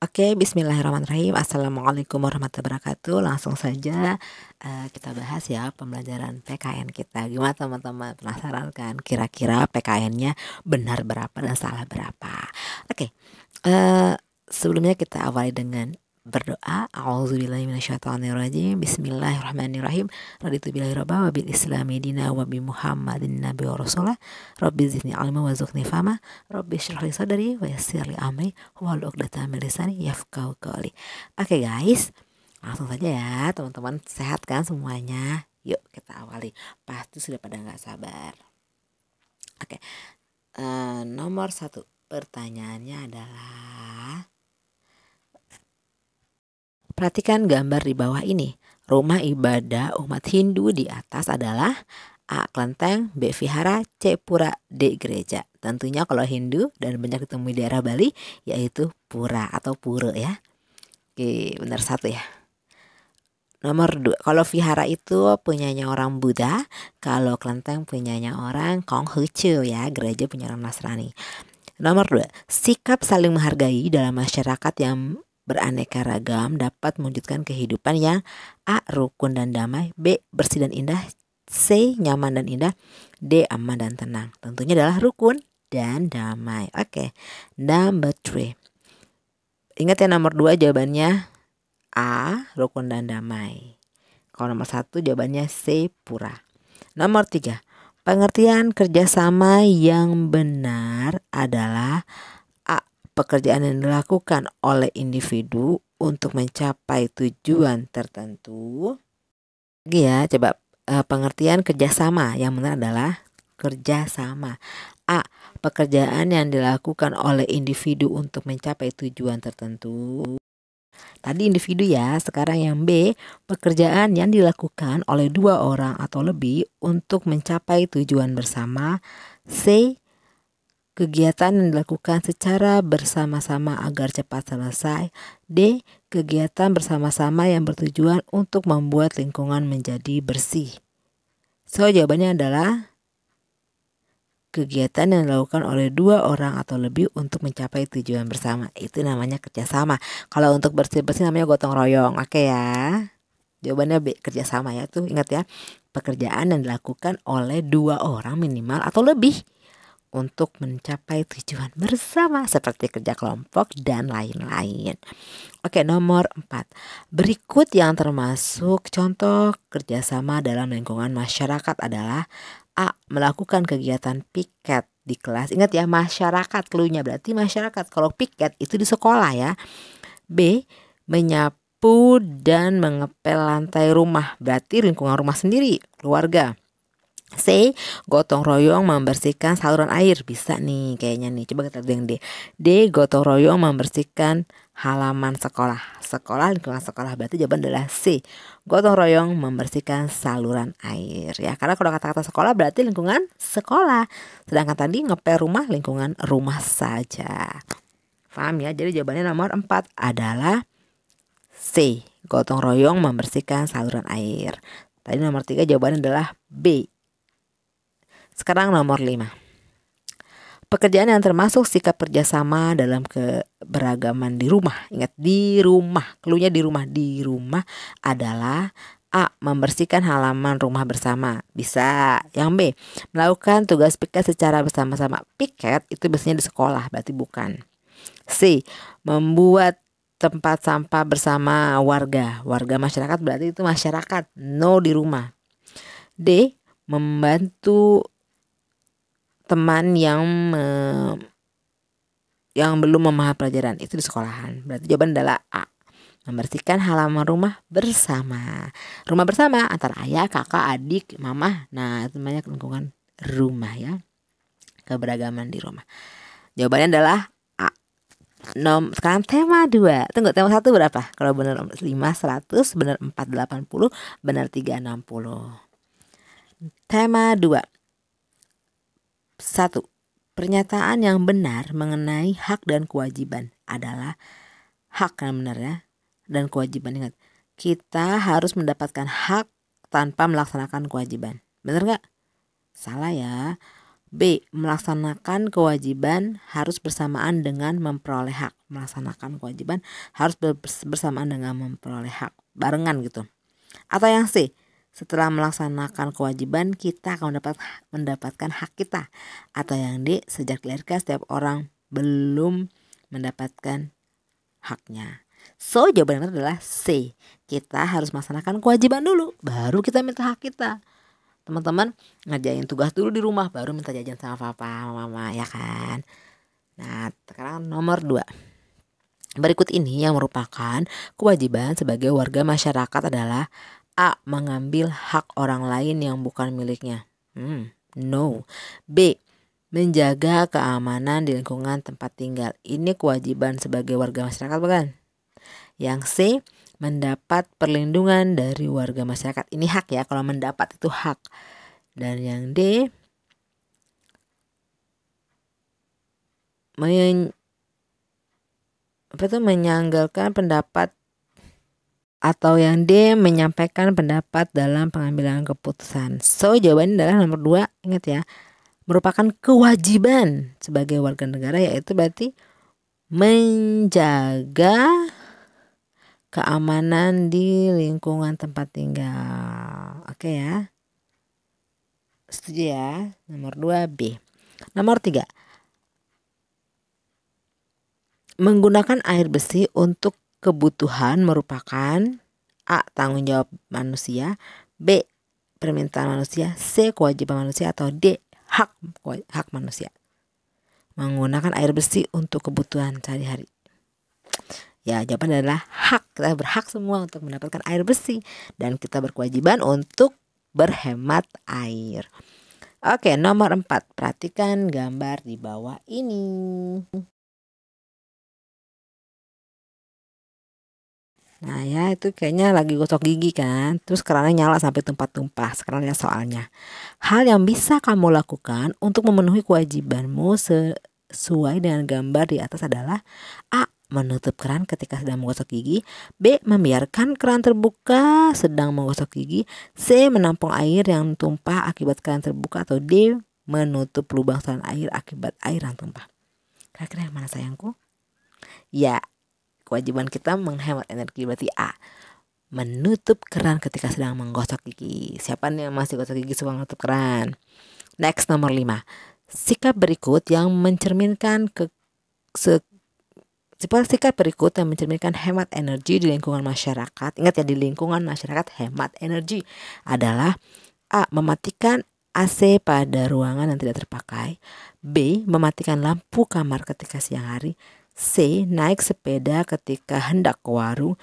Oke, bismillahirrahmanirrahim. Assalamualaikum warahmatullahi wabarakatuh. Langsung saja kita bahas ya pembelajaran PKN kita. Gimana teman-teman, penasaran kan kira-kira PKN-nya benar berapa dan salah berapa? Oke, sebelumnya kita awali dengan berdoa. A'udzubillahi minasyaitonirrajim. Bismillahirrahmanirrahim. Raditu billahi rabba wa bil islami dina wa bi Muhammadin nabi wa rasulah. Rabbi zidni ilma wa zukni fahma. Rabbi shrah li sadri wa yassir li amri wahlul 'uqdatam min lisani yafqahu qawli. Oke guys, langsung saja ya teman-teman. Sehat kan semuanya? Yuk kita awali. Pasti sudah pada nggak sabar. Oke, nomor 1 pertanyaannya adalah, perhatikan gambar di bawah ini. Rumah ibadah umat Hindu di atas adalah A. Kelenteng, B. Vihara, C. Pura, D. Gereja. Tentunya kalau Hindu dan banyak ditemui di daerah Bali yaitu pura atau pura ya. Oke, benar satu ya. Nomor 2, kalau vihara itu punyanya orang Buddha, kalau kelenteng punyanya orang Konghucu ya, gereja punya orang Nasrani. Nomor 2, sikap saling menghargai dalam masyarakat yang beraneka ragam dapat mewujudkan kehidupan yang A. rukun dan damai, B. bersih dan indah, C. nyaman dan indah, D. aman dan tenang. Tentunya adalah rukun dan damai. Oke, number 3. Ingat ya, nomor 2 jawabannya A. rukun dan damai. Kalau nomor 1 jawabannya C. pura. Nomor 3, pengertian kerjasama yang benar adalah A. pekerjaan yang dilakukan oleh individu untuk mencapai tujuan tertentu. Lagi ya, coba pengertian kerjasama yang benar adalah kerjasama. A. pekerjaan yang dilakukan oleh individu untuk mencapai tujuan tertentu. Tadi individu ya, sekarang yang B, pekerjaan yang dilakukan oleh 2 orang atau lebih untuk mencapai tujuan bersama. C, kegiatan yang dilakukan secara bersama-sama agar cepat selesai. D, kegiatan bersama-sama yang bertujuan untuk membuat lingkungan menjadi bersih. So, jawabannya adalah kegiatan yang dilakukan oleh 2 orang atau lebih untuk mencapai tujuan bersama. Itu namanya kerjasama. Kalau untuk bersih-bersih namanya gotong royong. Oke ya. Jawabannya B, kerjasama ya. Tuh ingat ya, pekerjaan yang dilakukan oleh 2 orang minimal atau lebih untuk mencapai tujuan bersama seperti kerja kelompok dan lain-lain. Oke, nomor 4. Berikut yang termasuk contoh kerjasama dalam lingkungan masyarakat adalah A. melakukan kegiatan piket di kelas. Ingat ya, masyarakat, cluenya berarti masyarakat. Kalau piket itu di sekolah ya. B. menyapu dan mengepel lantai rumah, berarti lingkungan rumah sendiri, keluarga. C. gotong royong membersihkan saluran air, bisa nih kayaknya nih. Coba kita lihat yang D. D. gotong royong membersihkan halaman sekolah. Sekolah, lingkungan sekolah, berarti jawaban adalah C. gotong royong membersihkan saluran air ya. Karena kalau kata-kata sekolah berarti lingkungan sekolah. Sedangkan tadi ngepel rumah, lingkungan rumah saja. Paham ya? Jadi jawabannya nomor 4 adalah C. gotong royong membersihkan saluran air. Tadi nomor 3 jawabannya adalah B. Sekarang nomor 5. Pekerjaan yang termasuk sikap kerjasama dalam keberagaman di rumah. Ingat, di rumah. Cluenya di rumah. Di rumah adalah A. membersihkan halaman rumah bersama. Bisa. Yang B. melakukan tugas piket secara bersama-sama. Piket itu biasanya di sekolah, berarti bukan. C. membuat tempat sampah bersama warga. Warga masyarakat berarti itu masyarakat. No, di rumah. D. membantu teman yang belum memahami pelajaran, itu di sekolahan. Berarti jawaban adalah A. membersihkan halaman rumah bersama. Rumah bersama antara ayah, kakak, adik, mama. Nah, itu namanya lingkungan rumah ya. Keberagaman di rumah. Jawabannya adalah A. Sekarang tema 2. Tunggu, tema 1 berapa? Kalau benar 5 100, benar 4 80, benar 3 60. Tema 2. 1. Pernyataan yang benar mengenai hak dan kewajiban adalah hak yang benar ya, dan kewajiban. Ingat, kita harus mendapatkan hak tanpa melaksanakan kewajiban. Benar gak? Salah ya. B. Melaksanakan kewajiban harus bersamaan dengan memperoleh hak. Melaksanakan kewajiban harus bersamaan dengan memperoleh hak. Barengan gitu. Atau yang C. Setelah melaksanakan kewajiban kita akan mendapatkan hak kita. Atau yang D. Sejak dilahirkan setiap orang belum mendapatkan haknya. So jawaban adalah C. Kita harus melaksanakan kewajiban dulu, baru kita minta hak kita. Teman-teman ngerjain tugas dulu di rumah, baru minta jajan sama papa, mama, ya kan. Nah sekarang nomor 2. Berikut ini yang merupakan kewajiban sebagai warga masyarakat adalah A. Mengambil hak orang lain yang bukan miliknya. No. B. Menjaga keamanan di lingkungan tempat tinggal. Ini kewajiban sebagai warga masyarakat bukan? Yang C. Mendapat perlindungan dari warga masyarakat. Ini hak ya, kalau mendapat itu hak. Dan yang D. Menyanggalkan pendapat. Atau yang D. Menyampaikan pendapat dalam pengambilan keputusan. So jawabannya adalah nomor 2. Ingat ya, merupakan kewajiban sebagai warga negara, yaitu berarti menjaga keamanan di lingkungan tempat tinggal. Oke ya. Setuju ya? Nomor 2 B. Nomor 3. Menggunakan air bersih untuk kebutuhan merupakan A. Tanggung jawab manusia, B. Permintaan manusia, C. Kewajiban manusia, atau D. Hak manusia. Menggunakan air bersih untuk kebutuhan sehari-hari. Ya, jawaban adalah hak. Kita berhak semua untuk mendapatkan air bersih dan kita berkewajiban untuk berhemat air. Oke, nomor 4. Perhatikan gambar di bawah ini. Nah ya, itu kayaknya lagi gosok gigi kan, terus kerannya nyala sampai tumpah-tumpah. Sekarang lihat soalnya. Hal yang bisa kamu lakukan untuk memenuhi kewajibanmu sesuai dengan gambar di atas adalah A. Menutup keran ketika sedang menggosok gigi, B. Membiarkan keran terbuka sedang menggosok gigi, C. Menampung air yang tumpah akibat keran terbuka, atau D. Menutup lubang saluran air akibat air yang tumpah. Kira-kira yang mana sayangku? Ya, kewajiban kita menghemat energi, berarti A. Menutup keran ketika sedang menggosok gigi. Siapa nih yang masih gosok gigi suka menutup keran? Next, nomor 5. Sikap berikut yang mencerminkan hemat energi di lingkungan masyarakat. Ingat ya, di lingkungan masyarakat hemat energi adalah A. Mematikan AC pada ruangan yang tidak terpakai, B. Mematikan lampu kamar ketika siang hari, C. Naik sepeda ketika hendak ke warung,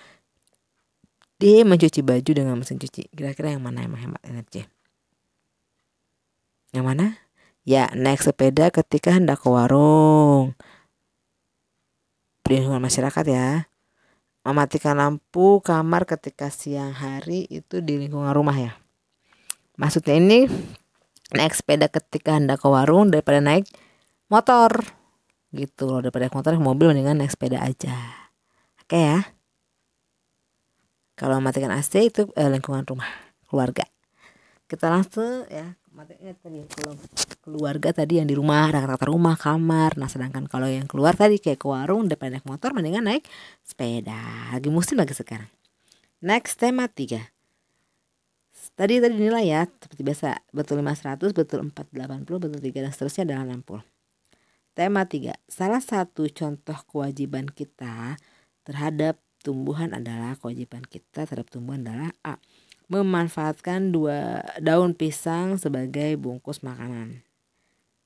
D. Mencuci baju dengan mesin cuci. Kira-kira yang mana yang menghemat energi? Yang mana? Ya, naik sepeda ketika hendak ke warung. Di lingkungan masyarakat ya. Mematikan lampu kamar ketika siang hari itu di lingkungan rumah ya. Maksudnya ini naik sepeda ketika hendak ke warung daripada naik motor gitu loh. Daripada naik motor, mobil, mendingan naik sepeda aja. Oke ya. Kalau mematikan AC itu lingkungan rumah, keluarga. Kita langsung ya, matikan tadi kalau keluarga tadi yang di rumah, rata-rata rumah, kamar. Nah sedangkan kalau yang keluar tadi kayak ke warung, daripada naik motor mendingan naik sepeda. Lagi musim lagi sekarang. Next, tema 3. Tadi nilai ya, seperti biasa, betul 500, betul 480, betul 3, dan seterusnya adalah 60. Tema 3. Salah satu contoh kewajiban kita terhadap tumbuhan adalah A. Memanfaatkan 2 daun pisang sebagai bungkus makanan.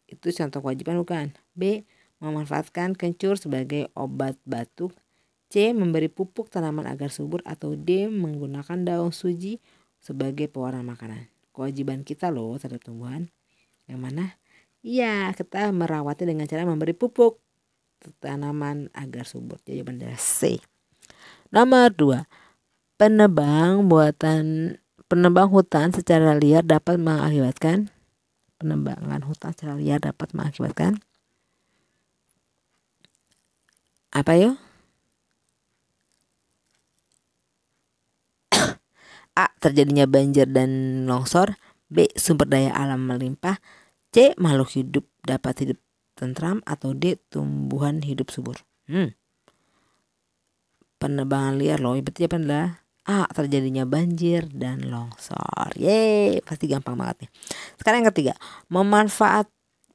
Itu contoh kewajiban bukan? B. Memanfaatkan kencur sebagai obat batuk. C. Memberi pupuk tanaman agar subur, atau D. Menggunakan daun suji sebagai pewarna makanan. Kewajiban kita loh terhadap tumbuhan. Yang mana? Iya, kita merawatnya dengan cara memberi pupuk tanaman agar subur. Jawaban adalah C. Nomor 2. Penebang hutan secara liar dapat mengakibatkan apa yuk? A. Terjadinya banjir dan longsor, B. Sumber daya alam melimpah, C. Makhluk hidup dapat hidup tentram. Atau D. Tumbuhan hidup subur. Penebangan liar loh, berarti apa adalah A. Terjadinya banjir dan longsor. Yeay, pasti gampang banget nih. Sekarang yang ketiga,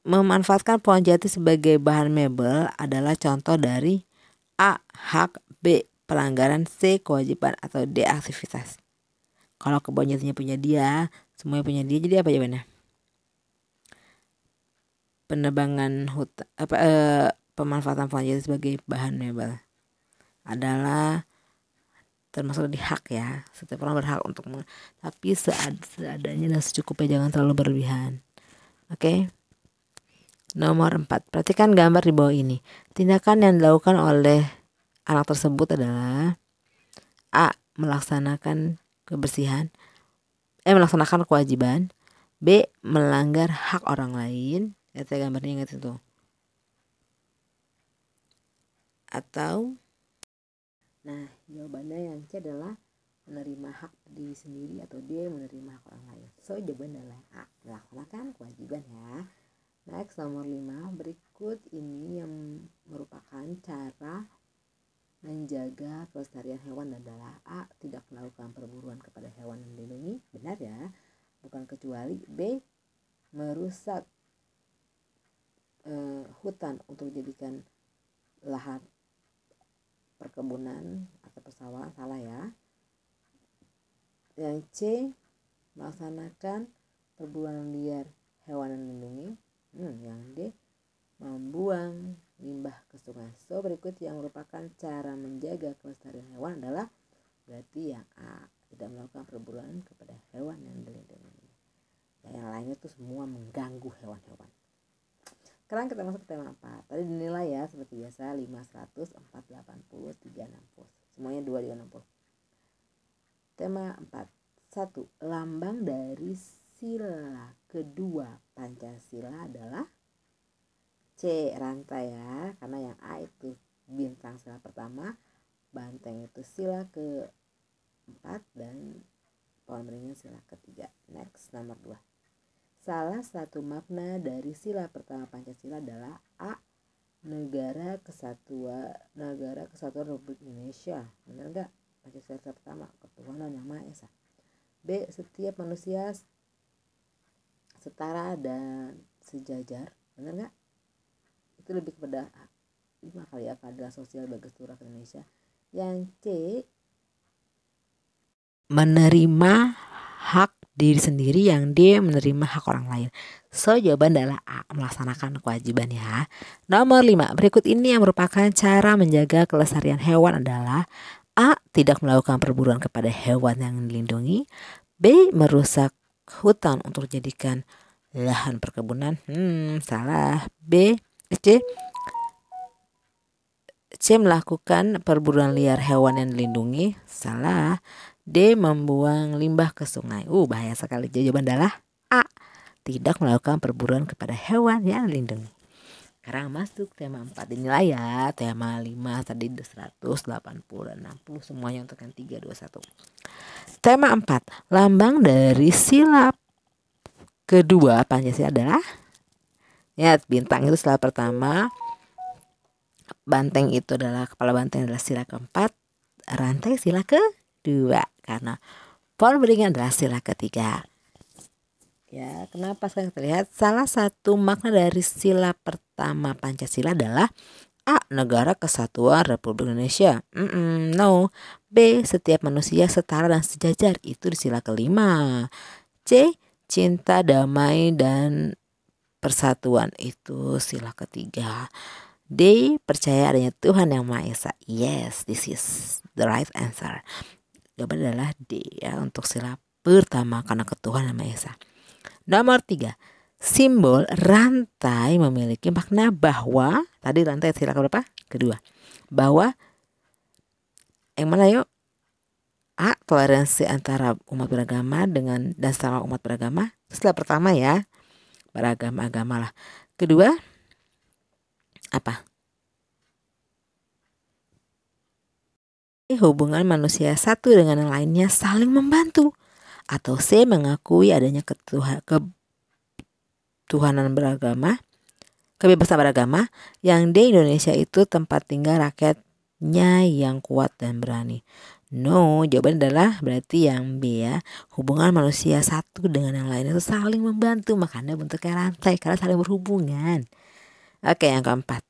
memanfaatkan pohon jati sebagai bahan mebel adalah contoh dari A. Hak, B. Pelanggaran, C. Kewajiban, atau D. Aktivitas. Kalau kebun jatinya punya dia, semuanya punya dia, jadi apa jawabannya? Penebangan hutan, pemanfaatan pohon jati sebagai bahan mebel adalah termasuk di hak ya. Setiap orang berhak untuk tapi seadanya dan secukupnya, jangan terlalu berlebihan. Oke. Nomor 4. Perhatikan gambar di bawah ini. Tindakan yang dilakukan oleh anak tersebut adalah A. Melaksanakan melaksanakan kewajiban. B. Melanggar hak orang lain. Lihat ya gambarnya, ingat itu. Atau jawabannya yang C adalah menerima hak diri sendiri, atau D. Menerima hak orang lain. So jawabannya adalah A. Melaksanakan kewajiban ya. Next, nomor 5. Berikut ini yang merupakan cara menjaga kelestarian hewan adalah A. Tidak melakukan perburuan kepada hewan yang dilindungi. Benar ya. Bukan kecuali. B. Merusak hutan untuk dijadikan lahan perkebunan atau persawahan. Salah ya. Yang C. Melaksanakan perburuan liar hewan yang dilindungi. Yang D. Membuang limbah ke sungai. So berikut yang merupakan cara menjaga kelestarian hewan adalah berarti yang A. Tidak melakukan perburuan kepada hewan yang dilindungi. Yang lainnya itu semua mengganggu hewan-hewan. Sekarang kita masuk ke tema 4. Tadi dinilai ya seperti biasa 5, 100, 4, 80, 3, 60. Semuanya 2 juga 60. Tema 4. 1. Lambang dari sila kedua Pancasila adalah C. Rantai ya. Karena yang A itu bintang sila pertama, banteng itu sila ke-4, dan pohon beringin sila ke-3. Next, nomor 2. Salah satu makna dari sila pertama Pancasila adalah A. Negara Kesatuan Republik Indonesia. Benar enggak? Pancasila pertama, ketuhanan yang Maha Esa. B. Setiap manusia setara dan sejajar. Benar enggak? Itu lebih kepada 5 kali ya, keadilan sosial bagi seluruh rakyat Indonesia. Yang C. Menerima hak diri sendiri. Yang D. Menerima hak orang lain. So jawaban adalah A. Melaksanakan kewajiban ya. Nomor 5. Berikut ini yang merupakan cara menjaga kelestarian hewan adalah A. Tidak melakukan perburuan kepada hewan yang dilindungi. B. Merusak hutan untuk dijadikan lahan perkebunan. Salah. B. C. Melakukan perburuan liar hewan yang dilindungi. Salah. D. Membuang limbah ke sungai. Bahaya sekali. Jawaban adalah A. Tidak melakukan perburuan kepada hewan yang dilindungi. Sekarang masuk tema 4. Dinilai ya. Tema 5 tadi 100, 80, dan 60. Semuanya untuk yang 3, 2, 1. Tema 4. Lambang dari sila kedua Pancasila adalah, ya, bintang itu sila pertama, banteng itu adalah, kepala banteng adalah sila ke-4, rantai sila ke-2, karena pohon beringin adalah sila ke-3. Ya, kenapa sekarang kita lihat salah satu makna dari sila pertama Pancasila adalah A. Negara Kesatuan Republik Indonesia. No. B. Setiap manusia setara dan sejajar. Itu di sila ke-5. C. Cinta, damai, dan persatuan. Itu sila ke-3. D. Percaya adanya Tuhan yang Maha Esa. Yes, this is the right answer. Jawaban adalah D ya, untuk sila pertama, karena ketuhanan yang Maha Esa. Nomor 3. Simbol rantai memiliki makna bahwa, tadi rantai sila keberapa? Kedua. Bahwa yang mana yuk? A. Toleransi antara umat beragama dan sama umat beragama. Sila pertama ya, beragama-agama lah. Kedua apa? Hubungan manusia satu dengan yang lainnya saling membantu. Atau C. Mengakui adanya ketuhanan beragama, kebebasan beragama. Yang D, Indonesia itu tempat tinggal rakyatnya yang kuat dan berani. No, jawaban adalah berarti yang B ya. Hubungan manusia satu dengan yang lain itu saling membantu, makanya bentuknya rantai karena saling berhubungan. Oke, yang keempat.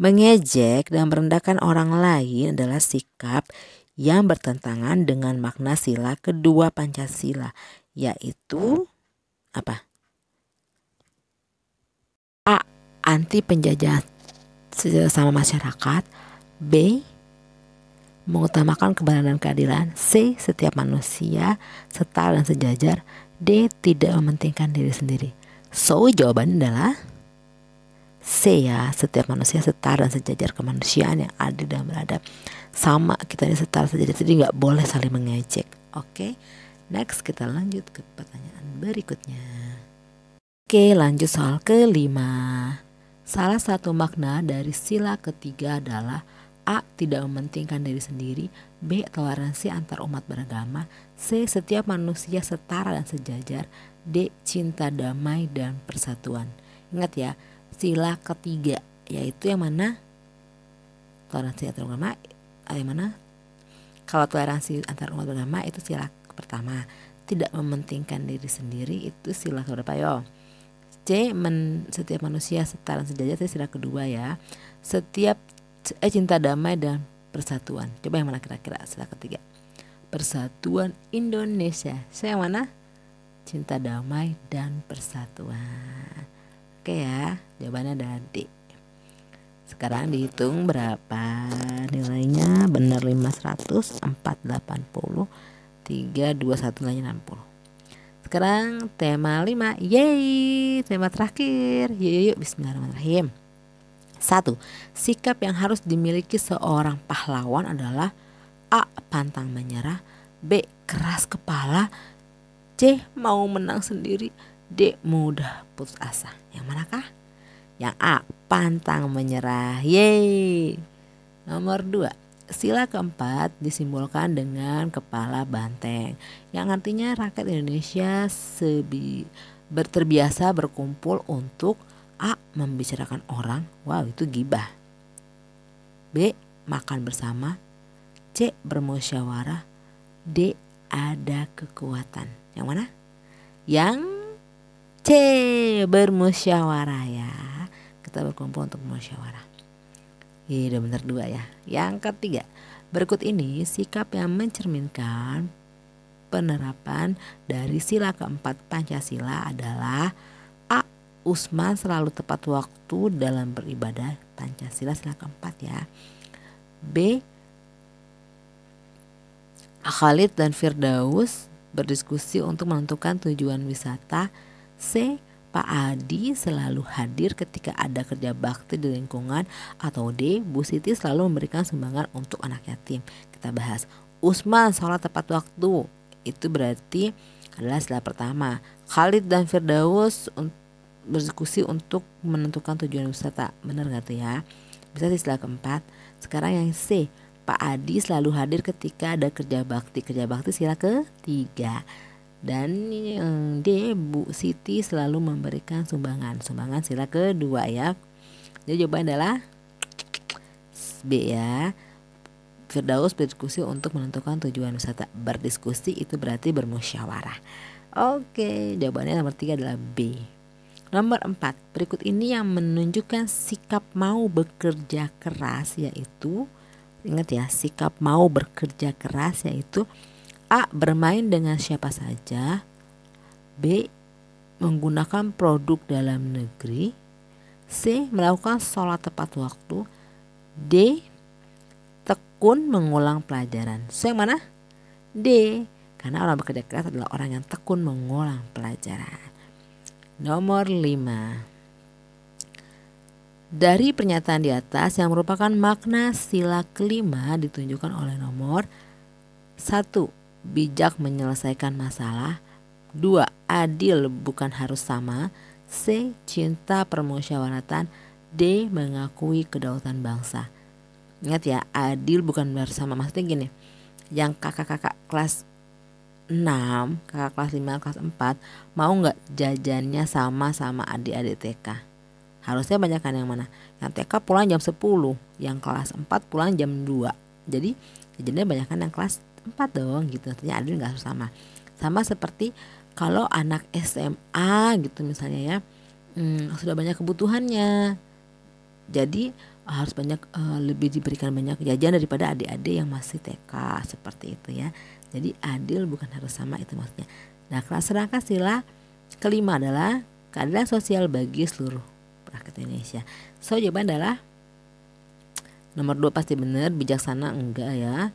Mengejek dan merendahkan orang lain adalah sikap yang bertentangan dengan makna sila kedua Pancasila, yaitu apa? A. Anti penjajahan sesama masyarakat. B. Mengutamakan kebenaran dan keadilan. C. Setiap manusia setara dan sejajar. D. Tidak mementingkan diri sendiri. So, jawabannya adalah C ya. Setiap manusia setara dan sejajar, kemanusiaan yang adil dan beradab. Sama, kita ini setara sejajar, jadi gak boleh saling mengejek. Oke, next kita lanjut ke pertanyaan berikutnya. Oke, lanjut soal kelima. Salah satu makna dari sila ketiga adalah A. Tidak mementingkan diri sendiri. B. Toleransi antar umat beragama. C. Setiap manusia setara dan sejajar. D. Cinta damai dan persatuan. Ingat ya, sila ketiga yaitu yang mana? Toleransi antar umat beragama. Yang mana? Kalau toleransi antar umat beragama itu sila pertama. Tidak mementingkan diri sendiri itu sila keberapa yo? C. Setiap manusia setara dan sejajar itu sila kedua ya. Cinta damai dan persatuan. Coba yang mana kira-kira sila ketiga? Persatuan Indonesia. Saya yang mana? Cinta damai dan persatuan. Oke ya, jawabannya adalah D. Sekarang dihitung berapa nilainya. Benar 500, 480, 321 nilainya 60. Sekarang tema 5. Yeay, tema terakhir. Yuk, bismillahirrahmanirrahim. 1. Sikap yang harus dimiliki seorang pahlawan adalah A. Pantang menyerah. B. Keras kepala. C. Mau menang sendiri. D. Mudah putus asa. Yang manakah? Yang A. Pantang menyerah. Yeay. Nomor 2. Sila keempat disimbolkan dengan kepala banteng, yang artinya rakyat Indonesia terbiasa berkumpul untuk A. Membicarakan orang. Wow, itu gibah. B. Makan bersama. C. Bermusyawarah. D. Ada kekuatan. Yang mana? Yang C. Bermusyawarah ya. Kita berkumpul untuk musyawarah. Iya, udah benar 2 ya. Yang ketiga, berikut ini sikap yang mencerminkan penerapan dari sila keempat Pancasila adalah A. Usman selalu tepat waktu dalam beribadah. Pancasila sila keempat ya. B. Khalid dan Firdaus berdiskusi untuk menentukan tujuan wisata. C. Pak Adi selalu hadir ketika ada kerja bakti di lingkungan. Atau D. Bu Siti selalu memberikan sumbangan untuk anak yatim. Kita bahas. Usman sholat tepat waktu, itu berarti adalah sila pertama. Khalid dan Firdaus berdiskusi untuk menentukan tujuan wisata. Benar gak tuh ya? Bisa di sila keempat. Sekarang yang C. Pak Adi selalu hadir ketika ada kerja bakti. Kerja bakti sila ketiga. Dan D. Bu Siti selalu memberikan sumbangan. Sumbangan sila kedua ya. Jadi jawabannya adalah B ya. Firdaus berdiskusi untuk menentukan tujuan wisata. Berdiskusi itu berarti bermusyawarah. Oke, jawabannya nomor 3 adalah B. Nomor 4, berikut ini yang menunjukkan sikap mau bekerja keras, yaitu, ingat ya, sikap mau bekerja keras yaitu A. Bermain dengan siapa saja. B. Menggunakan produk dalam negeri. C. Melakukan sholat tepat waktu. D. Tekun mengulang pelajaran. So yang mana? D. Karena orang bekerja keras adalah orang yang tekun mengulang pelajaran. Nomor 5. Dari pernyataan di atas yang merupakan makna sila kelima ditunjukkan oleh nomor 1. Bijak menyelesaikan masalah. 2. Adil bukan harus sama. C. Cinta permusyawaratan. D. Mengakui kedaulatan bangsa. Ingat ya, adil bukan harus sama. Maksudnya gini, yang kakak-kakak kelas 6, kakak kelas 5, kelas 4 mau nggak jajannya sama adik-adik TK? Harusnya banyakan yang mana? Yang TK pulang jam 10, yang kelas 4 pulang jam 2. Jadi jajannya banyakan yang kelas 4 dong gitu. Artinya adil nggak harus sama. Sama seperti kalau anak SMA gitu misalnya ya, sudah banyak kebutuhannya. Jadi harus banyak lebih diberikan banyak jajan daripada adik-adik yang masih TK, seperti itu ya. Jadi adil bukan harus sama, itu maksudnya. Nah, kerangka sila kelima adalah keadilan sosial bagi seluruh rakyat Indonesia. So jawaban adalah nomor 2 pasti benar, bijaksana enggak ya.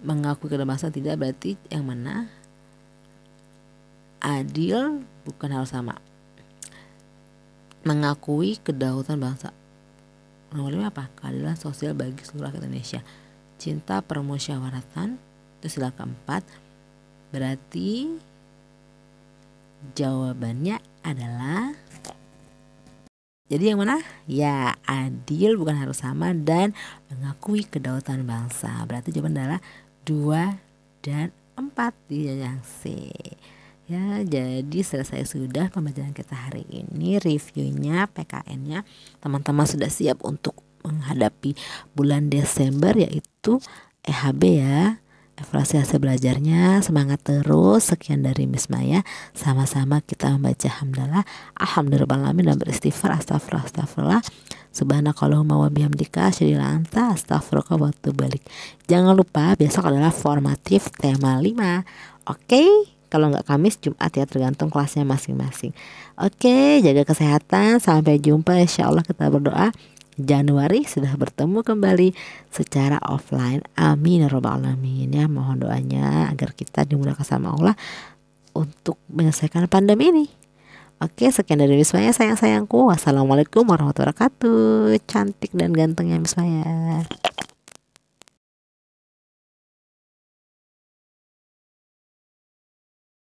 Mengakui kedaulatan tidak, berarti yang mana? Adil bukan harus sama. Mengakui kedaulatan bangsa. Nomor 5 apa? Keadilan sosial bagi seluruh rakyat Indonesia. Cinta permusyawaratan, itu sila keempat. Berarti jawabannya adalah, jadi yang mana? Ya, adil bukan harus sama dan mengakui kedaulatan bangsa. Berarti jawaban adalah 2 dan 4 di yang C. Ya, jadi selesai sudah pembelajaran kita hari ini, reviewnya, PKN-nya. Teman-teman sudah siap untuk menghadapi bulan Desember, yaitu EHB ya. Evaluasi hasil belajarnya, semangat terus. Sekian dari Miss Maya. Sama-sama kita membaca hamdalah, alhamdulillahirobbilalamin, dan beristighfar, astagfirullah, subhanakallahumma wa bihamdika, asyhadu an la ilaha illa anta, astaghfiruka wa atubu ilaik. Jangan lupa besok adalah formatif tema 5. Oke? Kalau nggak Kamis, Jumat ya, tergantung kelasnya masing-masing. Oke, jaga kesehatan. Sampai jumpa, insya Allah kita berdoa Januari sudah bertemu kembali secara offline. Amin ya rabbal alamin ya. Mohon doanya agar kita dimudahkan sama Allah untuk menyelesaikan pandemi ini. Oke, sekian dari Miss Maya, sayang-sayangku. Wassalamualaikum warahmatullahi wabarakatuh. Cantik dan gantengnya Miss Maya.